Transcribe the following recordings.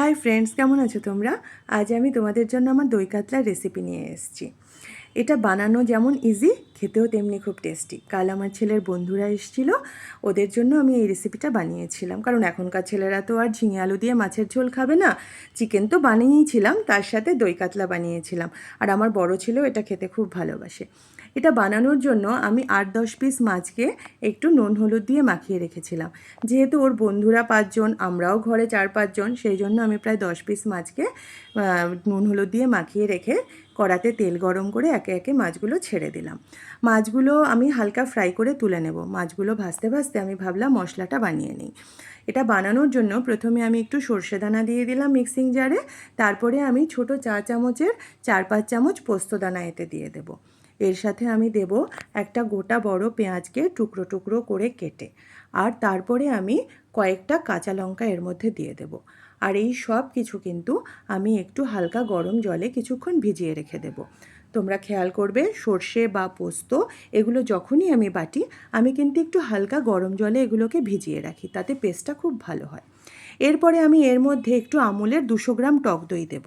Hi friends, কেমন আছো তোমরা? আজ আমি তোমাদের জন্য আমার দই কাতলার রেসিপি নিয়ে এসেছি। এটা বানানো যেমন ইজি, খেতেও তেমনি খুব টেস্টি। কাল আমার ছেলের বন্ধুরা এসেছিলো, ওদের জন্য আমি এই রেসিপিটা বানিয়েছিলাম। কারণ এখনকার ছেলেরা তো আর ঝিঙে আলু দিয়ে মাছের ঝোল খাবে না। চিকেন তো বানিয়েছিলাম, তার সাথে দই কাতলা বানিয়েছিলাম। আর আমার বড় ছেলেও এটা খেতে খুব ভালোবাসে। এটা বানানোর জন্য আমি 8-10 পিস মাছকে একটু নুন হলুদ দিয়ে মাখিয়ে রেখেছিলাম। যেহেতু ওর বন্ধুরা 5 জন, আমরাও ঘরে 4-5 জন, সেই জন্য আমি প্রায় 10 পিস মাছকে নুন হলুদ দিয়ে মাখিয়ে রেখে কড়াতে তেল গরম করে একে একে মাছগুলো ছেড়ে দিলাম। মাছগুলো আমি হালকা ফ্রাই করে তুলে নেব। মাছগুলো ভাজতে ভাজতে আমি ভাবলাম মশলাটা বানিয়ে নিই। এটা বানানোর জন্য প্রথমে আমি একটু সর্ষে দানা দিয়ে দিলাম মিক্সিং জারে। তারপরে আমি ছোট চা চামচের 4-5 চামচ পোস্ত দানা এতে দিয়ে দেব। এর সাথে আমি দেব একটা গোটা বড় পেঁয়াজকে টুকরো টুকরো করে কেটে। আর তারপরে আমি কয়েকটা কাঁচা লঙ্কা এর মধ্যে দিয়ে দেব। আর এই সব কিছু কিন্তু আমি একটু হালকা গরম জলে কিছুক্ষণ ভিজিয়ে রেখে দেব। তোমরা খেয়াল করবে, সর্ষে বা পোস্ত এগুলো যখনই আমি বাটি, আমি কিন্তু একটু হালকা গরম জলে এগুলোকে ভিজিয়ে রাখি, তাতে পেস্টটা খুব ভালো হয়। এরপরে আমি এর মধ্যে একটু আমুলের 200 গ্রাম টক দই দেব।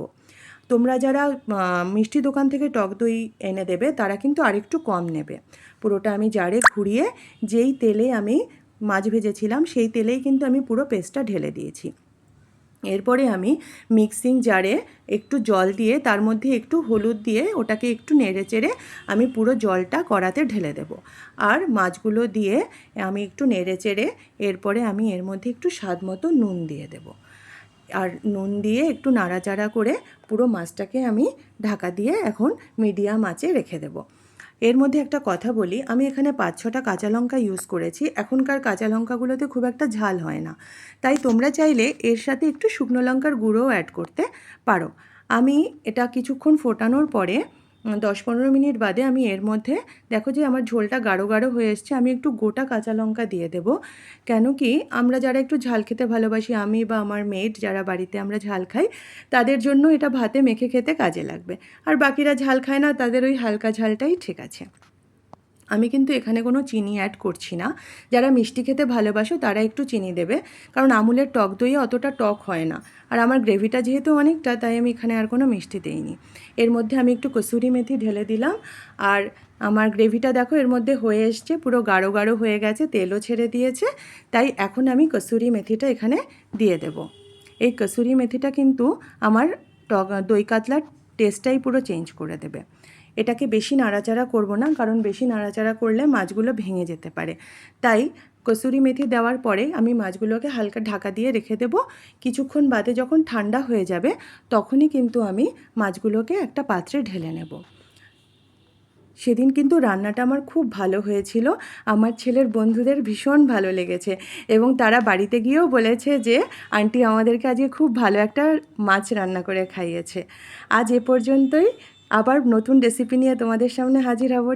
তোমরা যারা মিষ্টি দোকান থেকে টক দই এনে দেবে, তারা কিন্তু আরেকটু কম নেবে। পুরোটা আমি জারে ঘুরিয়ে যেই তেলে আমি মাছ ভেজেছিলাম, সেই তেলেই কিন্তু আমি পুরো পেস্টটা ঢেলে দিয়েছি। এরপরে আমি মিক্সিং জারে একটু জল দিয়ে তার মধ্যে একটু হলুদ দিয়ে ওটাকে একটু নেড়ে চেড়ে আমি পুরো জলটা কড়াতে ঢেলে দেব। আর মাছগুলো দিয়ে আমি একটু নেড়ে চেড়ে এরপরে আমি এর মধ্যে একটু স্বাদ মতো নুন দিয়ে দেব। আর নুন দিয়ে একটু নাড়াচাড়া করে পুরো মাছটাকে আমি ঢাকা দিয়ে এখন মিডিয়াম আঁচে রেখে দেব। এর মধ্যে একটা কথা বলি, আমি এখানে 5-6টা কাঁচা লঙ্কা ইউজ করেছি। এখনকার কাঁচা লঙ্কাগুলোতে খুব একটা ঝাল হয় না, তাই তোমরা চাইলে এর সাথে একটু শুকনো লঙ্কার গুঁড়োও অ্যাড করতে পারো। আমি এটা কিছুক্ষণ ফোটানোর পরে 10-15 মিনিট বাদে আমি এর মধ্যে দেখো যে আমার ঝোলটা গাঢ় গাঢ় হয়ে এসছে। আমি একটু গোটা কাঁচা লঙ্কা দিয়ে দেব। কেন কি, আমরা যারা একটু ঝাল খেতে ভালোবাসি, আমি বা আমার মেয়েট যারা বাড়িতে আমরা ঝাল খাই, তাদের জন্য এটা ভাতে মেখে খেতে কাজে লাগবে। আর বাকিরা ঝাল খায় না, তাদের ওই হালকা ঝালটাই ঠিক আছে। আমি কিন্তু এখানে কোনো চিনি অ্যাড করছি না। যারা মিষ্টি খেতে ভালোবাসো তারা একটু চিনি দেবে, কারণ আমুলের টক দই অতটা টক হয় না। আর আমার গ্রেভিটা যেহেতু অনেকটা, তাই আমি এখানে আর কোনো মিষ্টি দিইনি। এর মধ্যে আমি একটু কসুরি মেথি ঢেলে দিলাম। আর আমার গ্রেভিটা দেখো এর মধ্যে হয়ে এসছে, পুরো গাঢ় গাঢ় হয়ে গেছে, তেলও ছেড়ে দিয়েছে। তাই এখন আমি কসুরি মেথিটা এখানে দিয়ে দেব। এই কসুরি মেথিটা কিন্তু আমার দই কাতলার টেস্টটাই পুরো চেঞ্জ করে দেবে। এটাকে বেশি নাড়াচাড়া করব না, কারণ বেশি নাড়াচাড়া করলে মাছগুলো ভেঙে যেতে পারে। তাই কসুরি মেথি দেওয়ার পরে আমি মাছগুলোকে হালকা ঢাকা দিয়ে রেখে দেব। কিছুক্ষণ বাদে যখন ঠান্ডা হয়ে যাবে, তখনই কিন্তু আমি মাছগুলোকে একটা পাত্রে ঢেলে নেব। সেদিন কিন্তু রান্নাটা আমার খুব ভালো হয়েছিল। আমার ছেলের বন্ধুদের ভীষণ ভালো লেগেছে এবং তারা বাড়িতে গিয়েও বলেছে যে আন্টি আমাদেরকে আজকে খুব ভালো একটা মাছ রান্না করে খাইয়েছে। আজ এ পর্যন্তই। আবার নতুন রেসিপি নিয়ে তোমাদের সামনে হাজির হব।